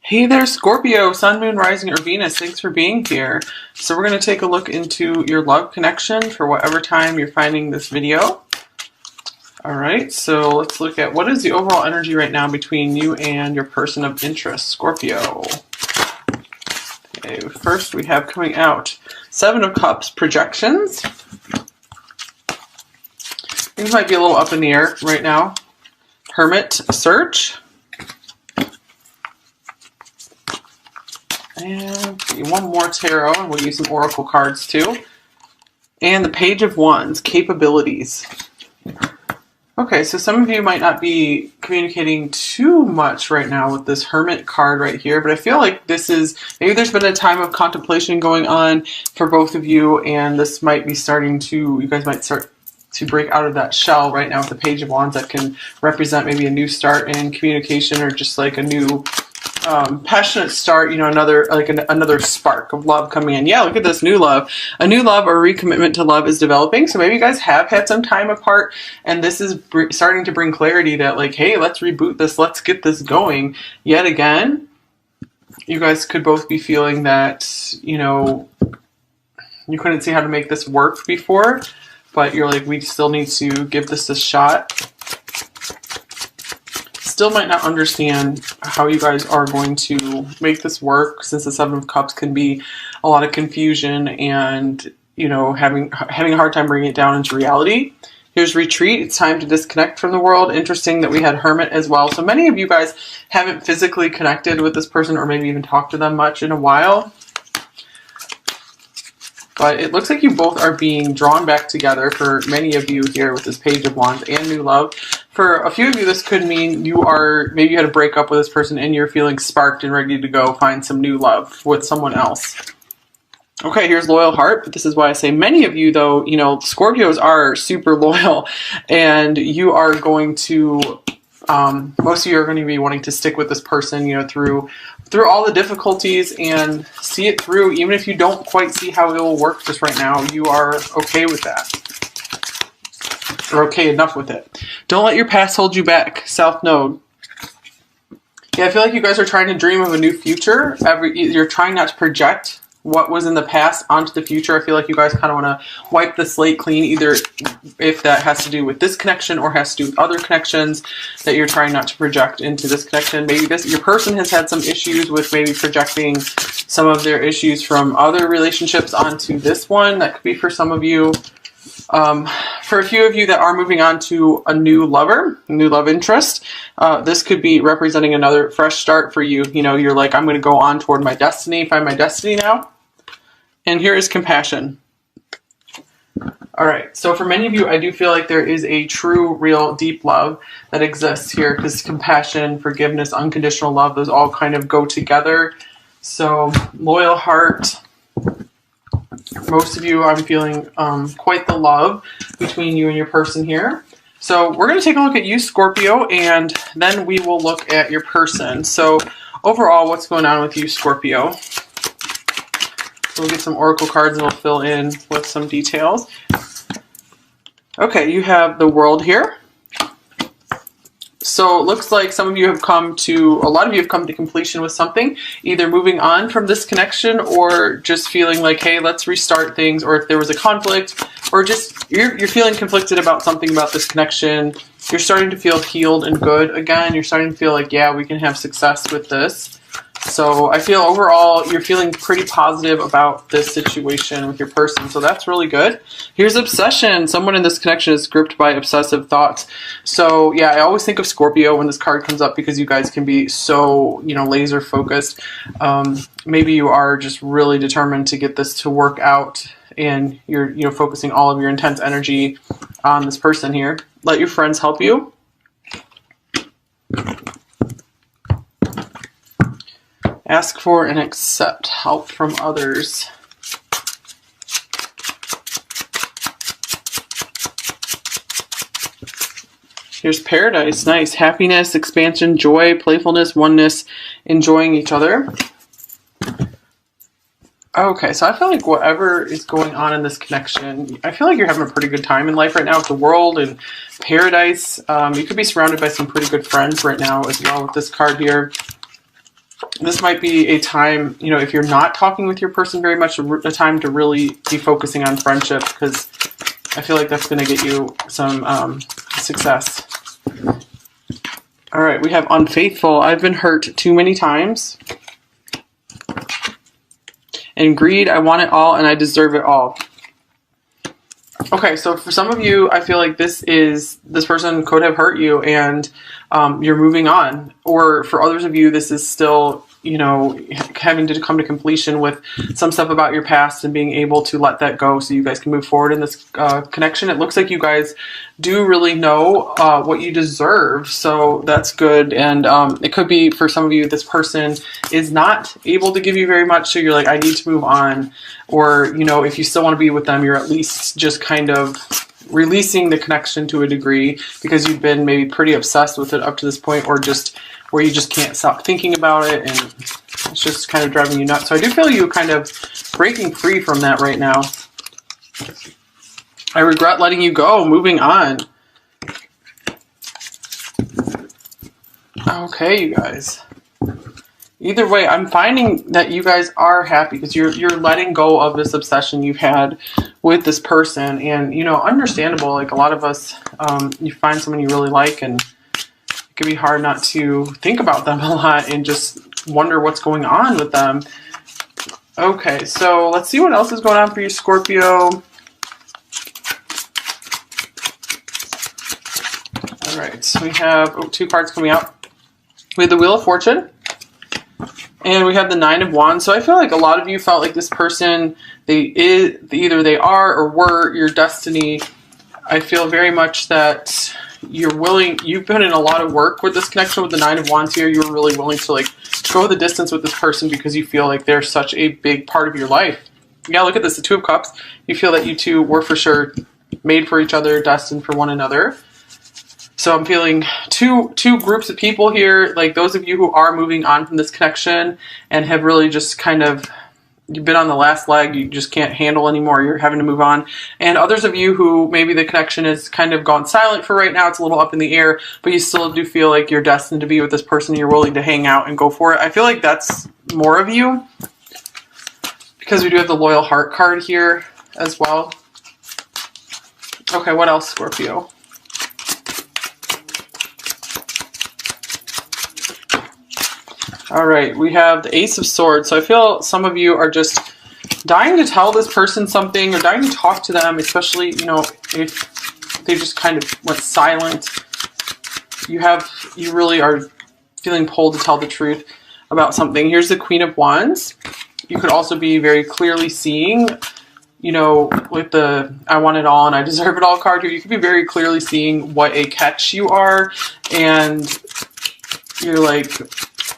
Hey there, Scorpio, Sun, Moon, Rising, or Venus. Thanks for being here. So we're going to take a look into your love connection for whatever time you're finding this video. All right, so let's look at what is the overall energy right now between you and your person of interest, Scorpio. Okay, first we have coming out Seven of Cups, projections. Things might be a little up in the air right now. Hermit, search. And one more tarot, and we'll use some oracle cards too. And the Page of Wands, capabilities. Okay, so some of you might not be communicating too much right now with this Hermit card right here, but I feel like this is, maybe there's been a time of contemplation going on for both of you, and this might be starting to, you guys might start to break out of that shell right now with the Page of Wands that can represent maybe a new start in communication or just like a new passionate start, you know, another spark of love coming in. Yeah, look at this, new love. A new love or recommitment to love is developing. So maybe you guys have had some time apart, and this is starting to bring clarity that like, hey, let's reboot this. Let's get this going yet again. You guys could both be feeling that, you know, you couldn't see how to make this work before, but you're like, we still need to give this a shot. Still might not understand how you guys are going to make this work, since the Seven of Cups can be a lot of confusion and, you know, having a hard time bringing it down into reality. Here's retreat. It's time to disconnect from the world. Interesting that we had Hermit as well. So many of you guys haven't physically connected with this person or maybe even talked to them much in a while. But it looks like you both are being drawn back together for many of you here with this Page of Wands and new love. For a few of you, this could mean maybe you had a breakup with this person and you're feeling sparked and ready to go find some new love with someone else. Okay, here's loyal heart, but this is why I say many of you, though, you know, Scorpios are super loyal, and you are going to, most of you are going to be wanting to stick with this person, you know, through all the difficulties and see it through, even if you don't quite see how it will work just right now. You are okay with that. Or okay enough with it. Don't let your past hold you back. South Node. Yeah, I feel like you guys are trying to dream of a new future. You're trying not to project what was in the past onto the future. I feel like you guys kind of want to wipe the slate clean, either if that has to do with this connection or has to do with other connections that you're trying not to project into this connection. Maybe your person has had some issues with maybe projecting some of their issues from other relationships onto this one. That could be for some of you. For a few of you that are moving on to a new lover, a new love interest, this could be representing another fresh start for you. You know, you're like, I'm going to go on toward my destiny, find my destiny now. And here is compassion. All right, so for many of you, I do feel like there is a true, real, deep love that exists here, because compassion, forgiveness, unconditional love, those all kind of go together. So loyal heart. Most of you, I'm feeling quite the love between you and your person here. So we're going to take a look at you, Scorpio, and then we will look at your person. So overall, what's going on with you, Scorpio? We'll get some oracle cards and we'll fill in with some details. Okay, you have the World here. So it looks like a lot of you have come to completion with something, either moving on from this connection or just feeling like, hey, let's restart things, or if there was a conflict, or just you're feeling conflicted about something about this connection. You're starting to feel healed and good again. You're starting to feel like, yeah, we can have success with this. So I feel overall you're feeling pretty positive about this situation with your person. So that's really good. Here's obsession. Someone in this connection is gripped by obsessive thoughts. So yeah, I always think of Scorpio when this card comes up, because you guys can be so, you know, laser focused. Maybe you are just really determined to get this to work out, and you're, you know, focusing all of your intense energy on this person here. Let your friends help you. Ask for and accept help from others. Here's paradise. Nice. Happiness, expansion, joy, playfulness, oneness, enjoying each other. Okay, so I feel like whatever is going on in this connection, I feel like you're having a pretty good time in life right now with the World and paradise. You could be surrounded by some pretty good friends right now as well with this card here. this might be a time, you know, if you're not talking with your person very much, a time to really be focusing on friendship, because I feel like that's going to get you some success. All right, we have unfaithful. I've been hurt too many times. And greed, I want it all and I deserve it all. Okay, so for some of you, I feel like this person could have hurt you and you're moving on. Or for others of you, this is still, you know, having to come to completion with some stuff about your past and being able to let that go so you guys can move forward in this connection. It looks like you guys do really know what you deserve, so that's good. And it could be for some of you, this person is not able to give you very much, so you're like, I need to move on. Or, you know, if you still want to be with them, you're at least just kind of releasing the connection to a degree because you've been maybe pretty obsessed with it up to this point, or just where you just can't stop thinking about it and it's just kind of driving you nuts. So I do feel you kind of breaking free from that right now. I regret letting you go, moving on. Okay, you guys. Either way, I'm finding that you guys are happy because you're letting go of this obsession you've had with this person. And, you know, understandable, like a lot of us, you find someone you really like and it can be hard not to think about them a lot and just wonder what's going on with them. Okay, so let's see what else is going on for you, Scorpio. All right, so we have two cards coming out. We have the Wheel of Fortune. And we have the Nine of Wands. So I feel like a lot of you felt like this person, either they are or were your destiny. I feel very much that you've put in a lot of work with this connection with the Nine of Wands here. You're really willing to like go the distance with this person because you feel like they're such a big part of your life. Yeah, look at this, the Two of Cups. You feel that you two were for sure made for each other, destined for one another. So I'm feeling two groups of people here, like those of you who are moving on from this connection and have really just kind of, you've been on the last leg, you just can't handle anymore, you're having to move on. And others of you who maybe the connection has kind of gone silent for right now, it's a little up in the air, but you still do feel like you're destined to be with this person, you're willing to hang out and go for it. I feel like that's more of you because we do have the Loyal Heart card here as well. Okay, what else, Scorpio? All right, we have the Ace of Swords. So I feel some of you are just dying to tell this person something or dying to talk to them, especially, you know, if they just kind of went silent. You really are feeling pulled to tell the truth about something. Here's the Queen of Wands. You could also be very clearly seeing, you know, with the I want it all and I deserve it all card here, you could be very clearly seeing what a catch you are, and you're like,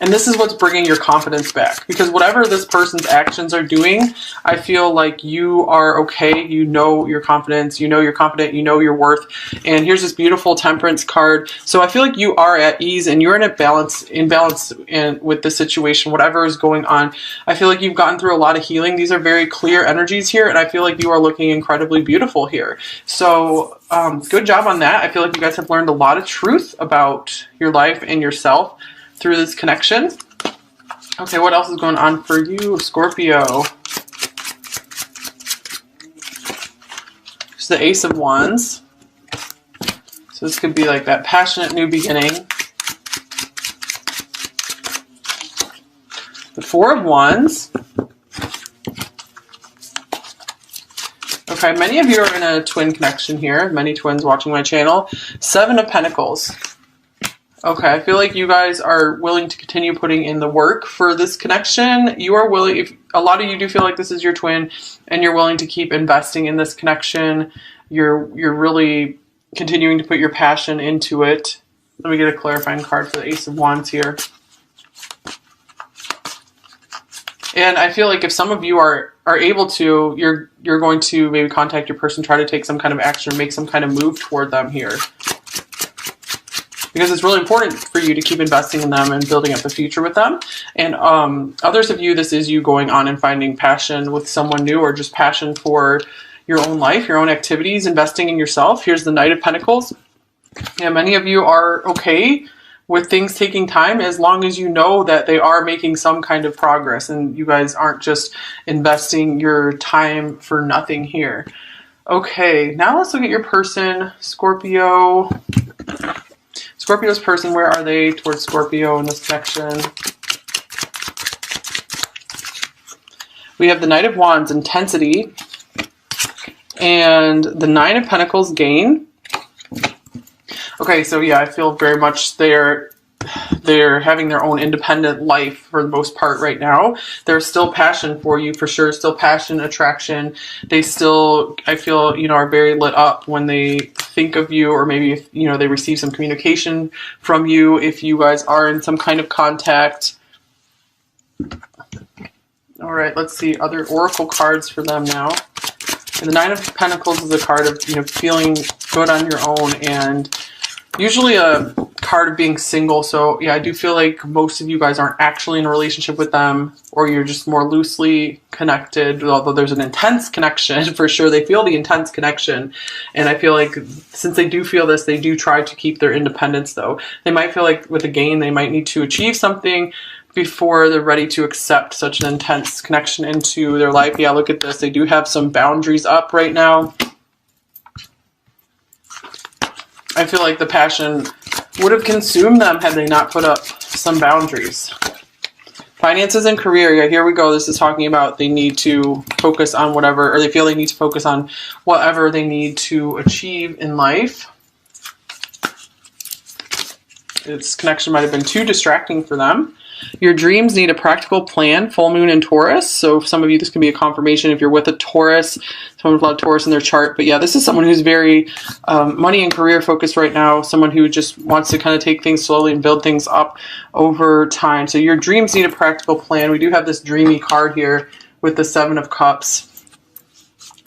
and this is what's bringing your confidence back. Because whatever this person's actions are doing, I feel like you are okay. You know your confidence. You know you're confident. You know your worth. And here's this beautiful Temperance card. So I feel like you are at ease and you're in balance and with the situation, whatever is going on. I feel like you've gotten through a lot of healing. These are very clear energies here. And I feel like you are looking incredibly beautiful here. So good job on that. I feel like you guys have learned a lot of truth about your life and yourself through this connection. Okay, what else is going on for you, Scorpio? It's the Ace of Wands. So this could be like that passionate new beginning. The Four of Wands. Okay, many of you are in a twin connection here. Many twins watching my channel. Seven of Pentacles. Okay, I feel like you guys are willing to continue putting in the work for this connection. You are willing, if a lot of you do feel like this is your twin and you're willing to keep investing in this connection, you're really continuing to put your passion into it. Let me get a clarifying card for the Ace of Wands here. And I feel like if some of you are able to, you're going to maybe contact your person, try to take some kind of action or make some kind of move toward them here. Because it's really important for you to keep investing in them and building up the future with them. And others of you, this is you going on and finding passion with someone new or just passion for your own life, your own activities, investing in yourself. Here's the Knight of Pentacles. Yeah, many of you are okay with things taking time, as long as you know that they are making some kind of progress and you guys aren't just investing your time for nothing here. Okay, now let's look at your person, Scorpio. Scorpio's person, where are they towards Scorpio in this connection? We have the Knight of Wands, intensity, and the Nine of Pentacles, gain. Okay, so yeah, I feel very much they're having their own independent life for the most part right now. There's still passion for you, for sure. Still passion, attraction. They still, I feel, you know, are very lit up when they think of you, or maybe if, you know, they receive some communication from you, if you guys are in some kind of contact. All right, let's see other oracle cards for them now. And the Nine of Pentacles is a card of, you know, feeling good on your own, and usually a card of being single. So yeah, I do feel like most of you guys aren't actually in a relationship with them, or you're just more loosely connected, although there's an intense connection for sure. They feel the intense connection, and I feel like since they do feel this, they do try to keep their independence, though. They might feel like with a gain, they might need to achieve something before they're ready to accept such an intense connection into their life. Yeah, look at this. They do have some boundaries up right now. I feel like the passion would have consumed them had they not put up some boundaries. Finances and career. Yeah, here we go. This is talking about they need to focus on whatever, or they feel they need to focus on whatever they need to achieve in life. This connection might have been too distracting for them. Your dreams need a practical plan. Full moon in Taurus. So for some of you, this can be a confirmation if you're with a Taurus, someone with a lot of Taurus in their chart. But yeah, this is someone who's very money and career focused right now. Someone who just wants to kind of take things slowly and build things up over time. So your dreams need a practical plan. We do have this dreamy card here with the Seven of Cups.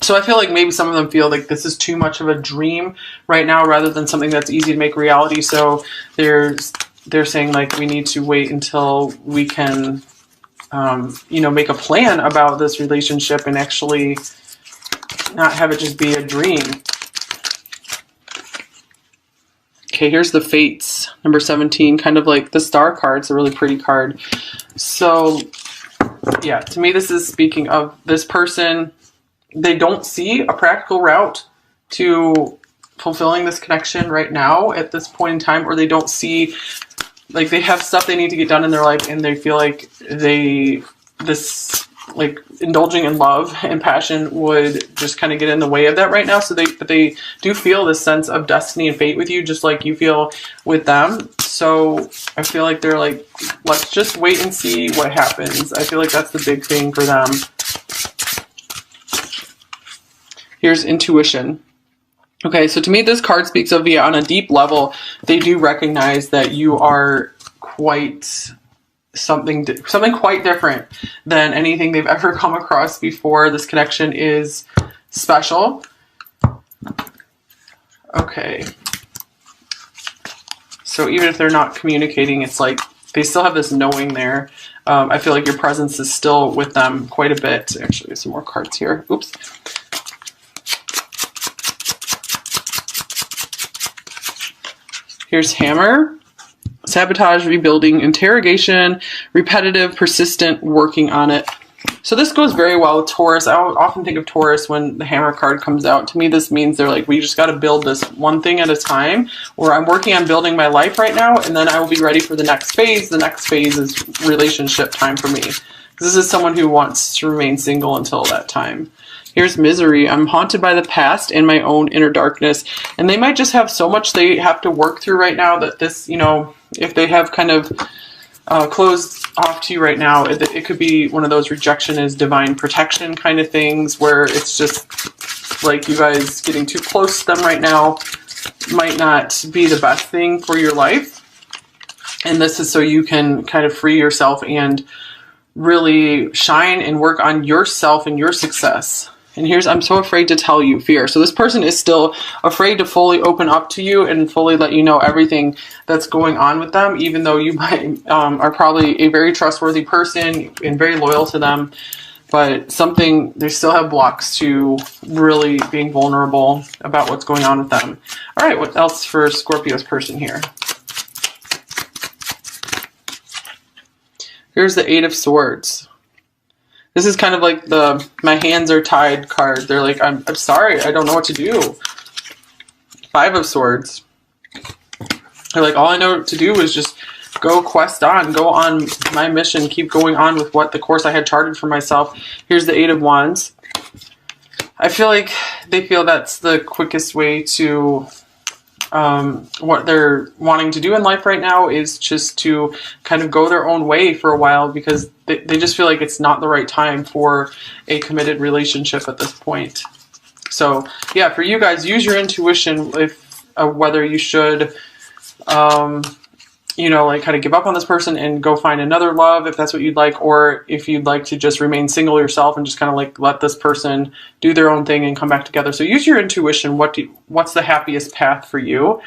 So I feel like maybe some of them feel like this is too much of a dream right now rather than something that's easy to make reality. So they're saying like we need to wait until we can, you know, make a plan about this relationship and actually not have it just be a dream. Okay, here's the Fates, number 17, kind of like the Star card. It's a really pretty card. So yeah, to me, this is speaking of this person. They don't see a practical route to fulfilling this connection right now at this point in time, or they don't see, like, they have stuff they need to get done in their life, and they feel like like indulging in love and passion would just kind of get in the way of that right now. So they do feel this sense of destiny and fate with you, just like you feel with them. So I feel like they're like, let's just wait and see what happens. I feel like that's the big thing for them. Here's intuition. Okay, so to me, this card speaks of, yeah, on a deep level, they do recognize that you are quite something quite different than anything they've ever come across before. This connection is special. Okay. So even if they're not communicating, it's like they still have this knowing there. I feel like your presence is still with them quite a bit. Actually, some more cards here. Oops. Here's hammer, sabotage, rebuilding, interrogation, repetitive, persistent, working on it. So this goes very well with Taurus. I often think of Taurus when the hammer card comes out. To me, this means they're like, we just got to build this one thing at a time, or I'm working on building my life right now, and then I will be ready for the next phase. The next phase is relationship time for me. This is someone who wants to remain single until that time. Here's misery. I'm haunted by the past and my own inner darkness. And they might just have so much they have to work through right now that this, you know, if they have kind of closed off to you right now, it could be one of those rejection is divine protection kind of things, where it's just like you guys getting too close to them right now might not be the best thing for your life. And this is so you can kind of free yourself and really shine and work on yourself and your success. And here's, I'm so afraid to tell you, fear. So this person is still afraid to fully open up to you and fully let you know everything that's going on with them, even though you might are probably a very trustworthy person and very loyal to them. But something, they still have blocks to really being vulnerable about what's going on with them. All right, what else for Scorpio's person here? Here's the Eight of Swords. This is kind of like the my hands are tied card. They're like, I'm sorry, I don't know what to do. Five of Swords. They're like, all I know to do is just go quest on, go on my mission, keep going on with what the course I had charted for myself. Here's the Eight of Wands. I feel like they feel that's the quickest way to what they're wanting to do in life right now is just to kind of go their own way for a while, because they just feel like it's not the right time for a committed relationship at this point. So yeah, for you guys, use your intuition if whether you should you know, like kind of give up on this person and go find another love if that's what you'd like, or if you'd like to just remain single yourself and just kind of like let this person do their own thing and come back together. So use your intuition. What's the happiest path for you?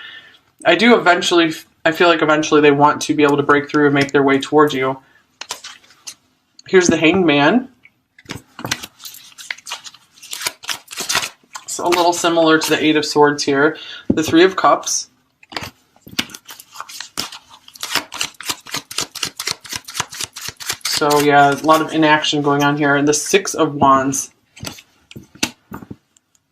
I feel like eventually they want to be able to break through and make their way towards you. Here's the Hanged Man. It's a little similar to the Eight of Swords here. The Three of Cups. So yeah, a lot of inaction going on here. And the Six of Wands. I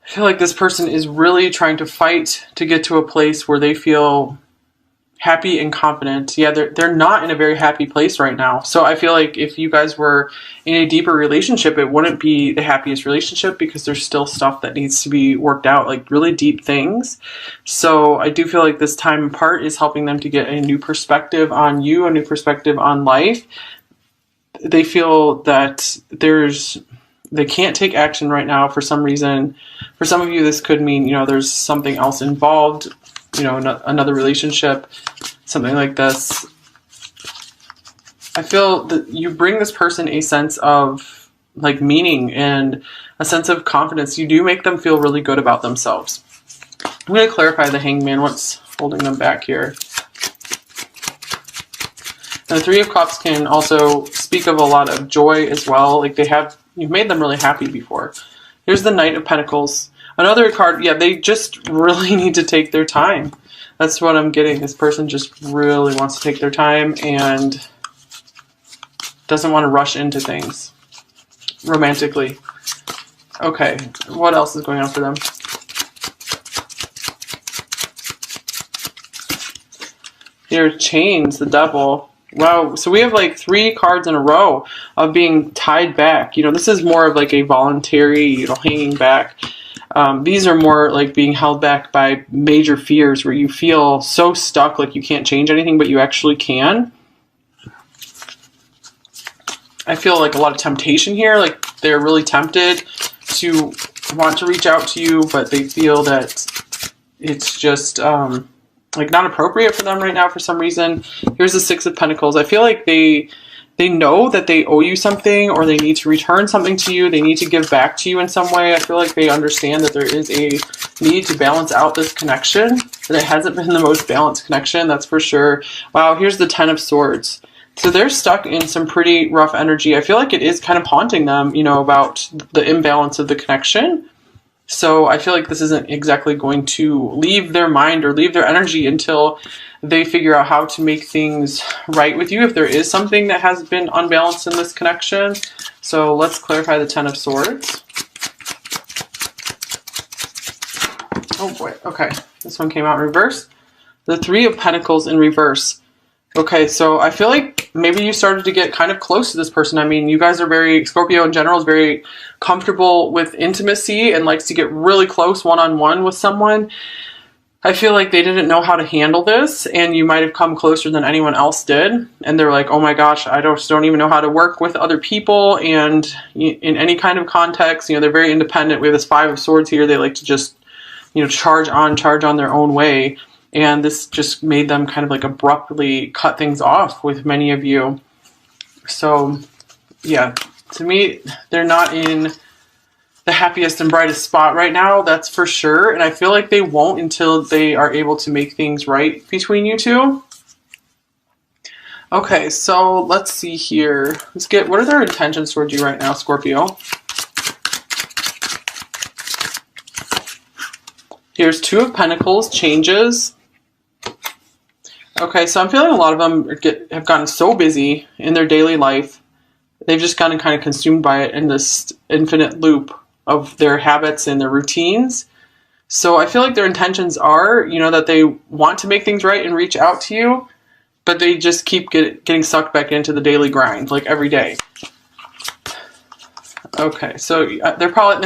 feel like this person is really trying to fight to get to a place where they feel happy and confident. Yeah, they're not in a very happy place right now. So I feel like if you guys were in a deeper relationship, it wouldn't be the happiest relationship because there's still stuff that needs to be worked out, like really deep things. So I do feel like this time apart is helping them to get a new perspective on you, a new perspective on life. They feel that they can't take action right now for some reason. For some of you, this could mean, you know, there's something else involved, you know, another relationship, something like this. I feel that you bring this person a sense of like meaning and a sense of confidence. You do make them feel really good about themselves. I'm going to clarify the Hanged Man. What's holding them back here? And the Three of Cups can also speak of a lot of joy as well. Like you've made them really happy before. Here's the Knight of Pentacles. Another card, yeah, they just really need to take their time. That's what I'm getting. This person just really wants to take their time and doesn't want to rush into things romantically. Okay, what else is going on for them? Here, Chains, the Devil. Wow, so we have like 3 cards in a row of being tied back. You know, this is more of like a voluntary, you know, hanging back. These are more like being held back by major fears where you feel so stuck like you can't change anything, but you actually can. I feel like a lot of temptation here, like they're really tempted to want to reach out to you, but they feel that it's just like not appropriate for them right now for some reason. Here's the Six of Pentacles. I feel like they know that they owe you something, or they need to return something to you. They need to give back to you in some way. I feel like they understand that there is a need to balance out this connection, and it hasn't been the most balanced connection, that's for sure. Wow, here's the Ten of Swords. So they're stuck in some pretty rough energy. I feel like it is kind of haunting them, you know, about the imbalance of the connection. So I feel like this isn't exactly going to leave their mind or leave their energy until they figure out how to make things right with you if there is something that has been unbalanced in this connection. So let's clarify the Ten of Swords. Oh boy, okay. This one came out in reverse. The Three of Pentacles in reverse. Okay, so I feel like maybe you started to get kind of close to this person. I mean, you guys are Scorpio in general is very comfortable with intimacy and likes to get really close one-on-one with someone. I feel like they didn't know how to handle this, and you might have come closer than anyone else did. And they're like, oh my gosh, I don't even know how to work with other people. And in any kind of context, you know, they're very independent. We have this Five of Swords here. They like to just, you know, charge on their own way. And this just made them kind of like abruptly cut things off with many of you. So yeah, to me, they're not in the happiest and brightest spot right now, that's for sure. And I feel like they won't until they are able to make things right between you two. Okay, so let's see here. What are their intentions towards you right now, Scorpio? Here's Two of Pentacles, changes. Okay, so I'm feeling a lot of them have gotten so busy in their daily life. They've just gotten kind of consumed by it in this infinite loop of their habits and their routines. So I feel like their intentions are, that they want to make things right and reach out to you, but they just keep getting sucked back into the daily grind, like every day. Okay, so they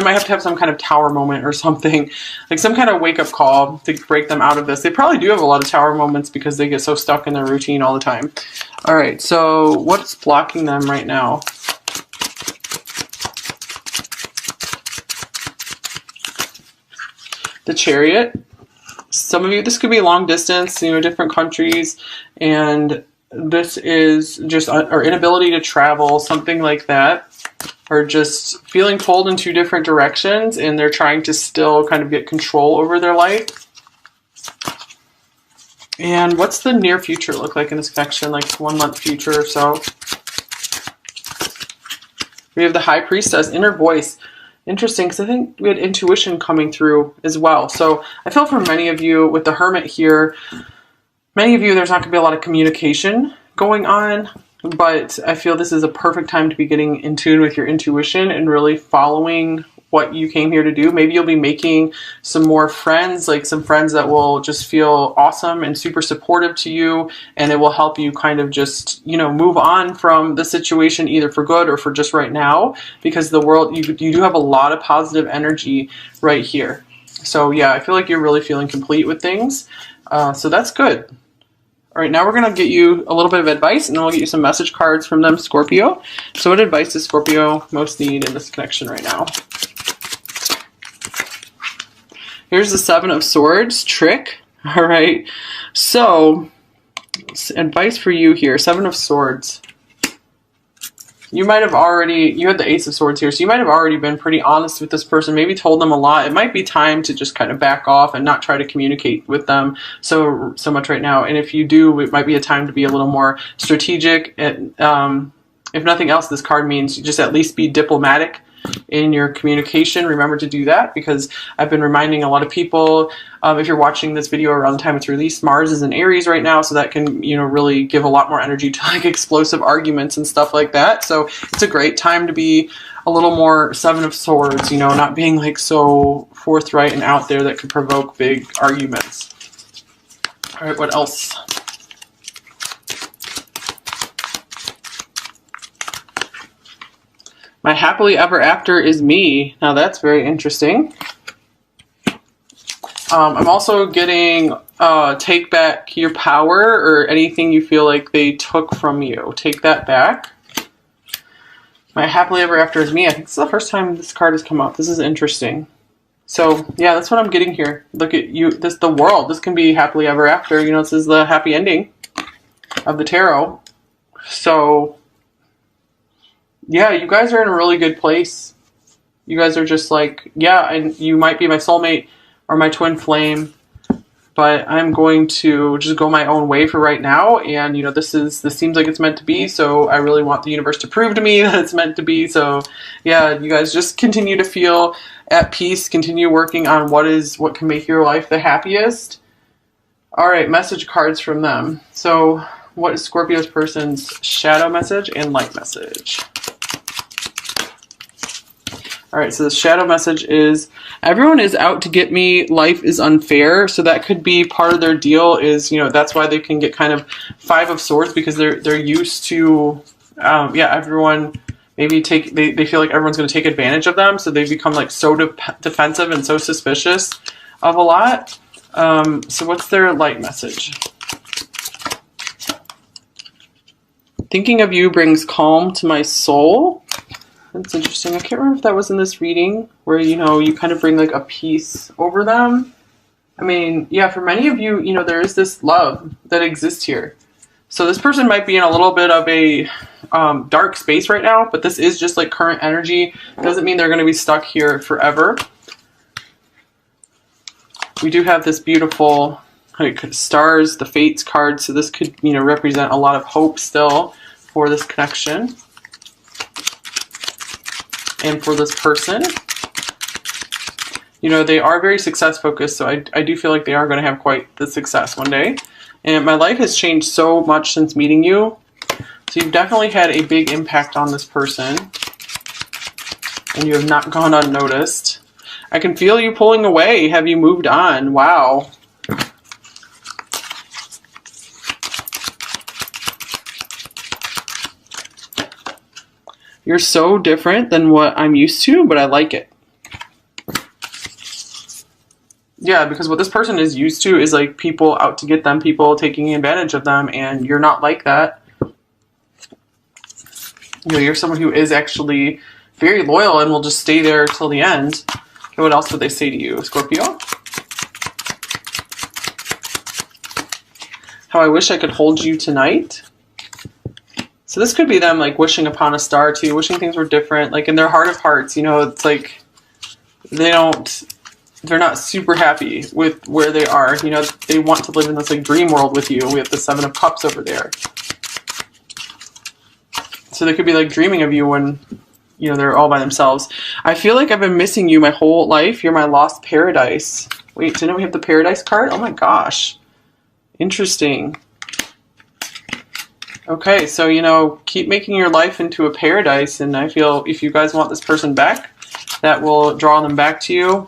might have to have some kind of tower moment or something, like some kind of wake-up call to break them out of this. They probably do have a lot of tower moments because they get so stuck in their routine all the time. All right, so what's blocking them right now? The Chariot. Some of you, this could be long distance, different countries, and this is just our inability to travel, something like that, or just feeling pulled in two different directions, and they're trying to still kind of get control over their life. And what's the near future look like in this connection, like 1 month future or so? We have the High Priestess, inner voice. Interesting, because I think we had intuition coming through as well. So I feel for many of you with the Hermit here, many of you, there's not going to be a lot of communication going on, but I feel this is a perfect time to be getting in tune with your intuition and really following what you came here to do. Maybe you'll be making some more friends, like some friends that will just feel awesome and super supportive to you, and it will help you kind of just, move on from the situation, either for good or for just right now, because the world, you do have a lot of positive energy right here. So yeah, I feel like you're really feeling complete with things. So that's good. All right, now we're going to get you a little bit of advice, and then we'll get you some message cards from them, Scorpio. So what advice does Scorpio most need in this connection right now? Here's the Seven of Swords, trick. All right, so advice for you here, Seven of Swords. You might have already, you had the Ace of Swords here, so you might have already been pretty honest with this person, maybe told them a lot. It might be time to just kind of back off and not try to communicate with them so much right now. And if you do, it might be a time to be a little more strategic. And if nothing else, this card means you just at least be diplomatic in your communication. Remember to do that, because I've been reminding a lot of people, if you're watching this video around the time it's released, Mars is in Aries right now, so that can, really give a lot more energy to like explosive arguments and stuff like that. So it's a great time to be a little more Seven of Swords, not being like so forthright and out there that could provoke big arguments. All right, what else? My happily ever after is me. Now that's very interesting. I'm also getting take back your power, or anything you feel like they took from you. Take that back. My happily ever after is me. I think this is the first time this card has come up. This is interesting. So yeah, that's what I'm getting here. Look at you. This the world. This can be happily ever after. This is the happy ending of the tarot. So yeah, you guys are in a really good place. You guys are just like, yeah, and you might be my soulmate or my twin flame, but I'm going to just go my own way for right now. And, this seems like it's meant to be. So I really want the universe to prove to me that it's meant to be. So yeah, you guys just continue to feel at peace, continue working on what can make your life the happiest. All right, message cards from them. So what is Scorpio's person's shadow message and light message? All right, so the shadow message is, everyone is out to get me, life is unfair. So that could be part of their deal is, that's why they can get kind of Five of Swords, because they're used to, everyone maybe they feel like everyone's going to take advantage of them. So they become like so defensive and so suspicious of a lot. So what's their light message? Thinking of you brings calm to my soul. That's interesting. I can't remember if that was in this reading where, you kind of bring like a peace over them. I mean, yeah, for many of you, there is this love that exists here. So this person might be in a little bit of a dark space right now, but this is just like current energy. It doesn't mean they're going to be stuck here forever. We do have this beautiful like stars, the fates card. So this could, represent a lot of hope still for this connection. And for this person, they are very success focused. So I do feel like they are going to have quite the success one day. And my life has changed so much since meeting you. So you've definitely had a big impact on this person. And you have not gone unnoticed. I can feel you pulling away. Have you moved on? Wow. You're so different than what I'm used to, but I like it. Yeah, because what this person is used to is like people out to get them, people taking advantage of them, and you're not like that. You know, you're someone who is actually very loyal and will just stay there till the end. Okay, what else would they say to you, Scorpio? How I wish I could hold you tonight. So this could be them like wishing upon a star too, wishing things were different. Like in their heart of hearts, you know, it's like they're not super happy with where they are. You know, they want to live in this like dream world with you. We have the 7 of Cups over there. So they could be like dreaming of you when, you know, they're all by themselves. I feel like I've been missing you my whole life. You're my lost paradise. Wait, didn't we have the paradise card? Oh my gosh. Interesting. Okay, so, you know, keep making your life into a paradise, and I feel if you guys want this person back, that will draw them back to you.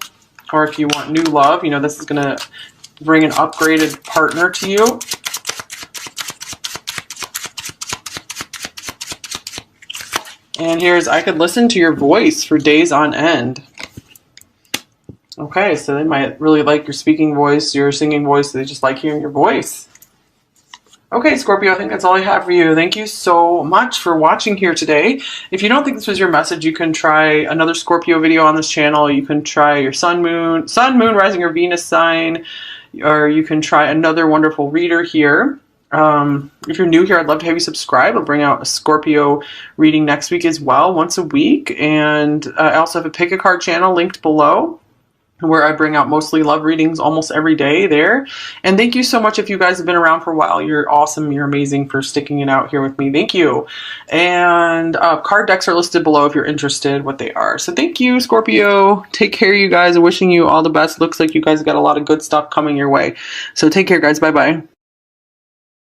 Or if you want new love, you know, this is going to bring an upgraded partner to you. And here's, I could listen to your voice for days on end. Okay, so they might really like your speaking voice, your singing voice. They just like hearing your voice. Okay, Scorpio, I think that's all I have for you. Thank you so much for watching here today. If you don't think this was your message, you can try another Scorpio video on this channel. You can try your sun, moon, rising, or Venus sign, or you can try another wonderful reader here. If you're new here, I'd love to have you subscribe. I'll bring out a Scorpio reading next week as well, once a week. And I also have a pick a card channel linked below, where I bring out mostly love readings almost every day there. And thank you so much if you guys have been around for a while. You're awesome. You're amazing for sticking it out here with me. Thank you. And card decks are listed below if you're interested what they are. So thank you, Scorpio. Take care, you guys. Wishing you all the best. Looks like you guys got a lot of good stuff coming your way. So take care, guys. Bye-bye.